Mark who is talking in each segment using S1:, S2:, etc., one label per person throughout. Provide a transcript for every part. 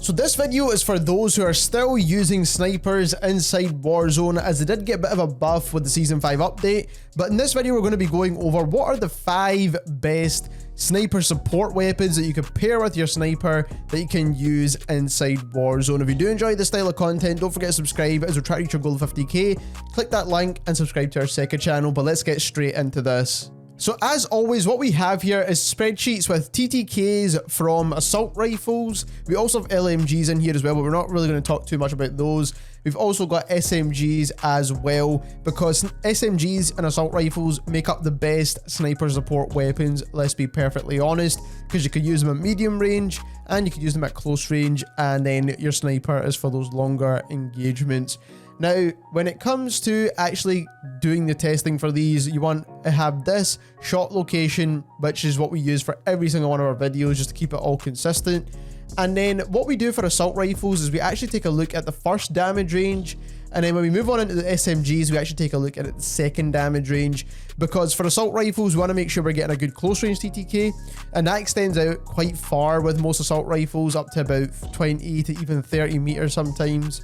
S1: So this video is for those who are still using snipers inside Warzone, as they did get a bit of a buff with the Season 5 update. But in this video we're going to be going over what are the 5 best sniper support weapons that you can pair with your sniper that you can use inside Warzone. If you do enjoy this style of content, don't forget to subscribe as we try to reach our goal of 50k. Click that link and subscribe to our second channel, but let's get straight into this. So as always, what we have here is spreadsheets with TTKs from assault rifles. We also have LMGs in here as well, but we're not really going to talk too much about those. We've also got SMGs as well, because SMGs and assault rifles make up the best sniper support weapons, let's be perfectly honest, because you can use them at medium range and you can use them at close range, and then your sniper is for those longer engagements. Now, when it comes to actually doing the testing for these, you want to have this shot location, which is what we use for every single one of our videos, just to keep it all consistent. And then what we do for assault rifles is we actually take a look at the first damage range, and then when we move on into the SMGs, we actually take a look at the second damage range, because for assault rifles, we want to make sure we're getting a good close range TTK, and that extends out quite far with most assault rifles, up to about 20 to even 30 meters sometimes.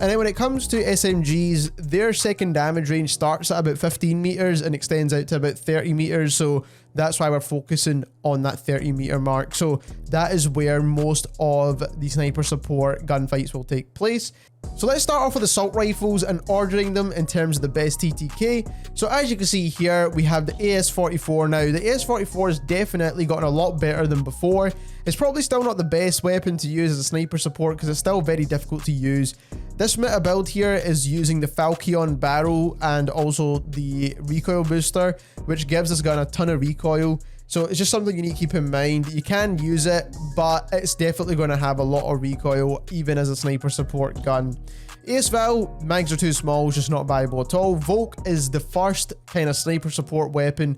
S1: And then when it comes to SMGs, their second damage range starts at about 15 meters and extends out to about 30 meters. So that's why we're focusing on that 30 meter mark. So that is where most of the sniper support gunfights will take place. So let's start off with assault rifles and ordering them in terms of the best TTK. So as you can see here, we have the AS44 now. The AS44 has definitely gotten a lot better than before. It's probably still not the best weapon to use as a sniper support because it's still very difficult to use. This meta build here is using the Falcon barrel and also the recoil booster, which gives this gun a ton of recoil. So it's just something you need to keep in mind. You can use it, but it's definitely going to have a lot of recoil, even as a sniper support gun. Ace Val, mags are too small, it's just not viable at all. Valk is the first kind of sniper support weapon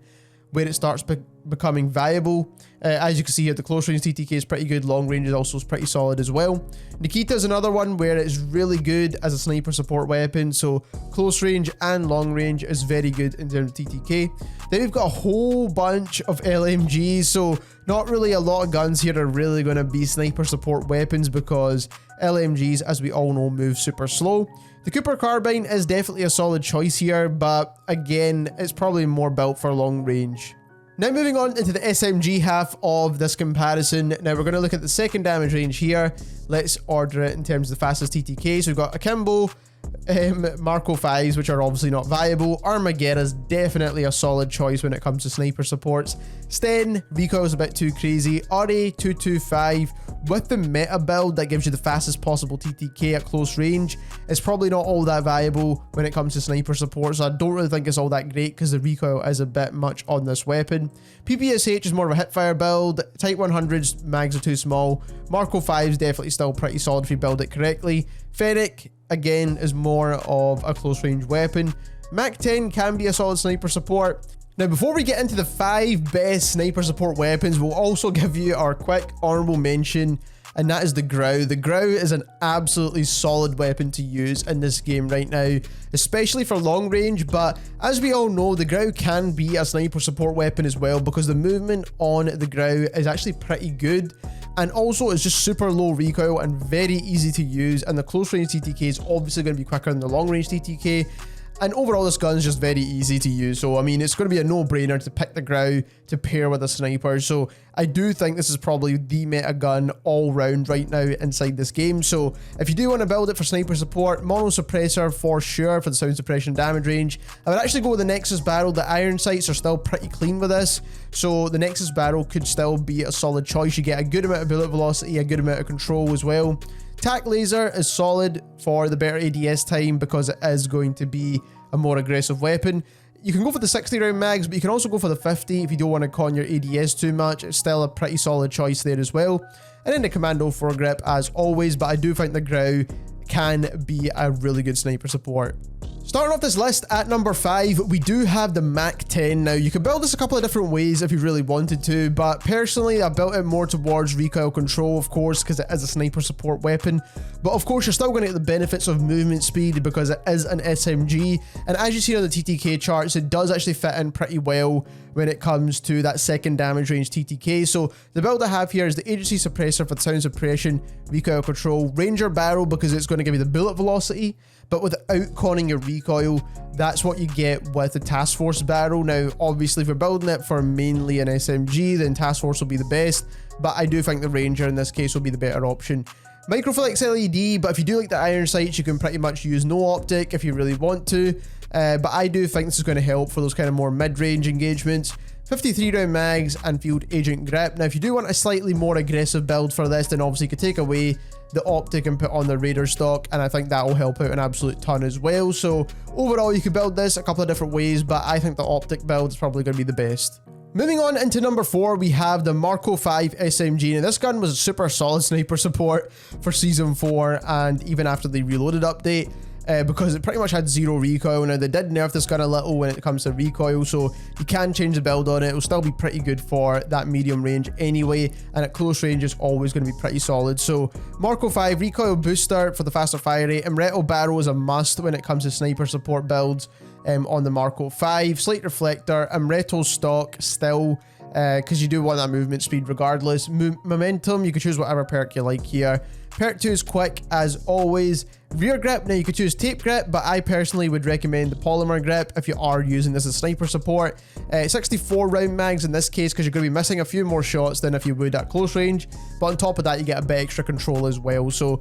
S1: where it starts becoming viable. As you can see here, the close range TTK is pretty good, long range is also pretty solid as well. Nikita is another one where it's really good as a sniper support weapon, so close range and long range is very good in terms of TTK. Then we've got a whole bunch of LMGs, so not really a lot of guns here are really going to be sniper support weapons because LMGs, as we all know, move super slow. The Cooper carbine is definitely a solid choice here, but again, it's probably more built for long range. Now moving on into the SMG half of this comparison. Now we're going to look at the second damage range here. Let's order it in terms of the fastest TTK. So we've got Akimbo, Marco 5s, which are obviously not viable. Armagera is definitely a solid choice when it comes to sniper supports. Sten, recoil is a bit too crazy. RA225 with the meta build that gives you the fastest possible TTK at close range. It's probably not all that viable when it comes to sniper support, so I don't really think it's all that great because the recoil is a bit much on this weapon. PPSH is more of a hipfire build. Type 100's mags are too small. Marco 5's definitely still pretty solid if you build it correctly. Fennec, again, is more of a close range weapon. Mac10 can be a solid sniper support. Now, before we get into the 5 best sniper support weapons, we'll also give you our quick honorable mention, and that is the grau. The grau is an absolutely solid weapon to use in this game right now, especially for long range, but as we all know, the grau can be a sniper support weapon as well because the movement on the grau is actually pretty good, and also it's just super low recoil and very easy to use, and the close range TTK is obviously going to be quicker than the long range TTK. And overall, this gun is just very easy to use. So, I mean, it's going to be a no-brainer to pick the grau to pair with a sniper. So, I do think this is probably the meta gun all round right now inside this game. So, if you do want to build it for sniper support, mono suppressor for sure for the sound suppression damage range. I would actually go with the Nexus barrel. The iron sights are still pretty clean with this. So, the Nexus barrel could still be a solid choice. You get a good amount of bullet velocity, a good amount of control as well. Tac laser is solid for the better ADS time because it is going to be a more aggressive weapon. You can go for the 60 round mags, but you can also go for the 50 if you don't want to con your ADS too much. It's still a pretty solid choice there as well. And then the commando foregrip as always, but I do think the grau can be a really good sniper support. Starting off this list at number 5, we do have the Mac10. Now, you can build this a couple of different ways if you really wanted to, but personally, I built it more towards recoil control, of course, because it is a sniper support weapon. But of course, you're still going to get the benefits of movement speed because it is an SMG. And as you see on the TTK charts, it does actually fit in pretty well when it comes to that second damage range TTK. So the build I have here is the agency suppressor for the sound suppression, recoil control, ranger barrel because it's going to give you the bullet velocity, but without conning your recoil. That's what you get with the task force barrel. Now, obviously, if you're building it for mainly an SMG, then task force will be the best, but I do think the ranger in this case will be the better option. Microflex LED, but if you do like the iron sights, you can pretty much use no optic if you really want to, but I do think this is going to help for those kind of more mid-range engagements. 53 round mags and field agent grip. Now, if you do want a slightly more aggressive build for this, then obviously you could take away the optic and put on the Raider stock, and I think that will help out an absolute ton as well. So overall, you could build this a couple of different ways, but I think the optic build is probably going to be the best. Moving on into number 4, we have the Marco 5 SMG. Now, this gun was a super solid sniper support for Season 4 and even after the Reloaded update. Because it pretty much had zero recoil. Now, they did nerf this gun a little when it comes to recoil, so you can change the build on it. It will still be pretty good for that medium range anyway, and at close range it's always going to be pretty solid. So Marco 5 recoil booster for the faster fire rate, and Reto barrel is a must when it comes to sniper support builds on the Marco 5. Slate reflector and Reto stock still, because you do want that movement speed regardless. Momentum, you can choose whatever perk you like here. Perk 2 is quick as always. Rear grip, now you could choose tape grip, but I personally would recommend the polymer grip if you are using this as sniper support. 64 round mags in this case because you're going to be missing a few more shots than if you would at close range, but on top of that you get a bit extra control as well, so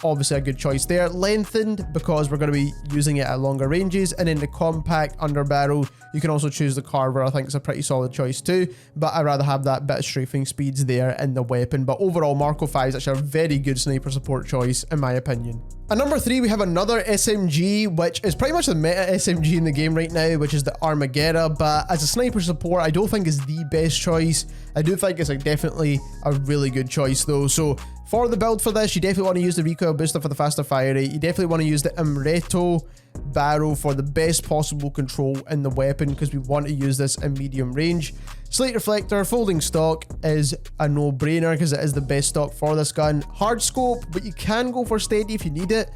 S1: obviously a good choice there. Lengthened because we're going to be using it at longer ranges, and in the compact under barrel you can also choose the carver. I think it's a pretty solid choice too, but I'd rather have that bit of strafing speeds there in the weapon. But overall, Marco 5 is actually a very good sniper support choice in my opinion. At number 3, we have another SMG, which is pretty much the meta SMG in the game right now, which is the Armagera, but as a sniper support, I don't think is the best choice. I do think it's like definitely a really good choice though. So for the build for this, you definitely want to use the recoil booster for the faster fire rate. You definitely want to use the Reto barrel for the best possible control in the weapon because we want to use this in medium range. Slate reflector, folding stock is a no-brainer because it is the best stock for this gun. Hard scope, but you can go for steady if you need it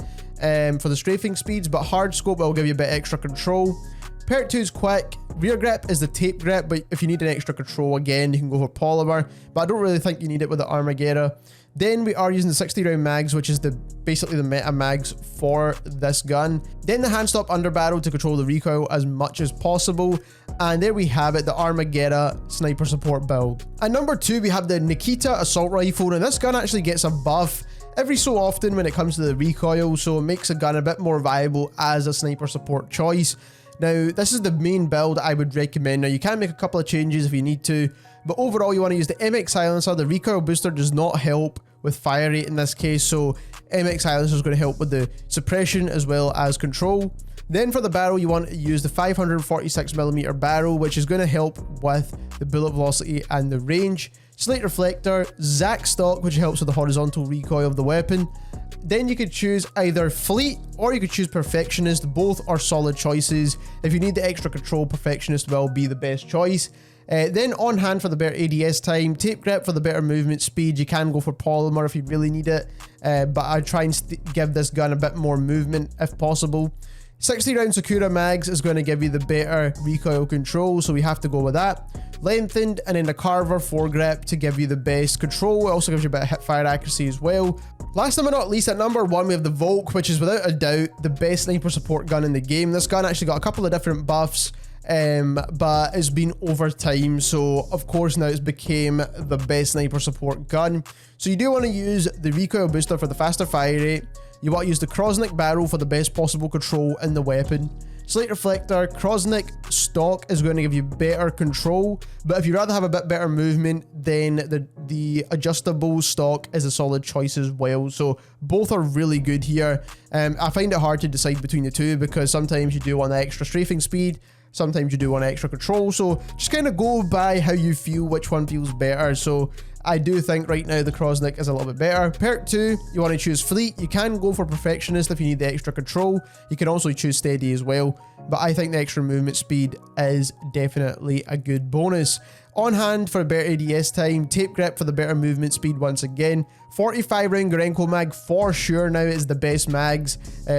S1: for the strafing speeds, but hard scope will give you a bit extra control. Perk 2 is quick. Rear grip is the tape grip, but if you need an extra control again, you can go for polymer, but I don't really think you need it with the Armagera. Then we are using the 60 round mags, which is basically the meta mags for this gun. Then the hand stop under barrel to control the recoil as much as possible. And there we have it, the Armagera sniper support build. At number 2, we have the Nikita assault rifle, and this gun actually gets a buff every so often when it comes to the recoil, so it makes a gun a bit more viable as a sniper support choice. Now, this is the main build I would recommend. Now, you can make a couple of changes if you need to, but overall, you want to use the MX silencer. The recoil booster does not help with fire rate in this case, so MX silencer is going to help with the suppression as well as control. Then for the barrel, you want to use the 546mm barrel, which is going to help with the bullet velocity and the range. Slate reflector, Zac stock, which helps with the horizontal recoil of the weapon. Then you could choose either Fleet or you could choose Perfectionist. Both are solid choices. If you need the extra control, Perfectionist will be the best choice. Then on hand for the better ADS time, tape grip for the better movement speed. You can go for polymer if you really need it, but I try and give this gun a bit more movement if possible. 60 round Sakura mags is going to give you the better recoil control, so we have to go with that. Lengthened, and then the Carver foregrip to give you the best control. It also gives you a bit of hip fire accuracy as well. Last but not least, at number 1, we have the Valk, which is without a doubt the best sniper support gun in the game. This gun actually got a couple of different buffs, but it's been over time, so of course now it's became the best sniper support gun. So you do want to use the recoil booster for the faster fire rate. You want to use the Krosnik barrel for the best possible control in the weapon. Slate reflector, Krosnik stock is going to give you better control, but if you'd rather have a bit better movement, then the adjustable stock is a solid choice as well. So both are really good here. I find it hard to decide between the two because sometimes you do want extra strafing speed, sometimes you do want extra control, so just kind of go by how you feel which one feels better. So I do think right now the Krosnik is a little bit better. Perk 2, you want to choose Fleet. You can go for Perfectionist if you need the extra control. You can also choose Steady as well, but I think the extra movement speed is definitely a good bonus. On hand for a better ADS time, Tape Grip for the better movement speed once again. 45 round Gorenko mag for sure now is the best mags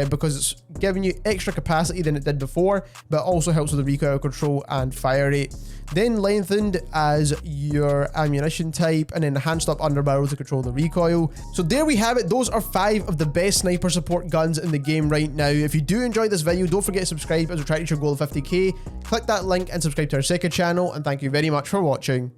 S1: because it's giving you extra capacity than it did before, but also helps with the recoil control and fire rate. Then lengthened as your ammunition type, and then enhanced up under barrel to control the recoil. So there we have it. Those are 5 of the best sniper support guns in the game right now. If you do enjoy this video, don't forget to subscribe as we try to reach your goal of 50k. Click that link and subscribe to our second channel, and thank you very much for watching.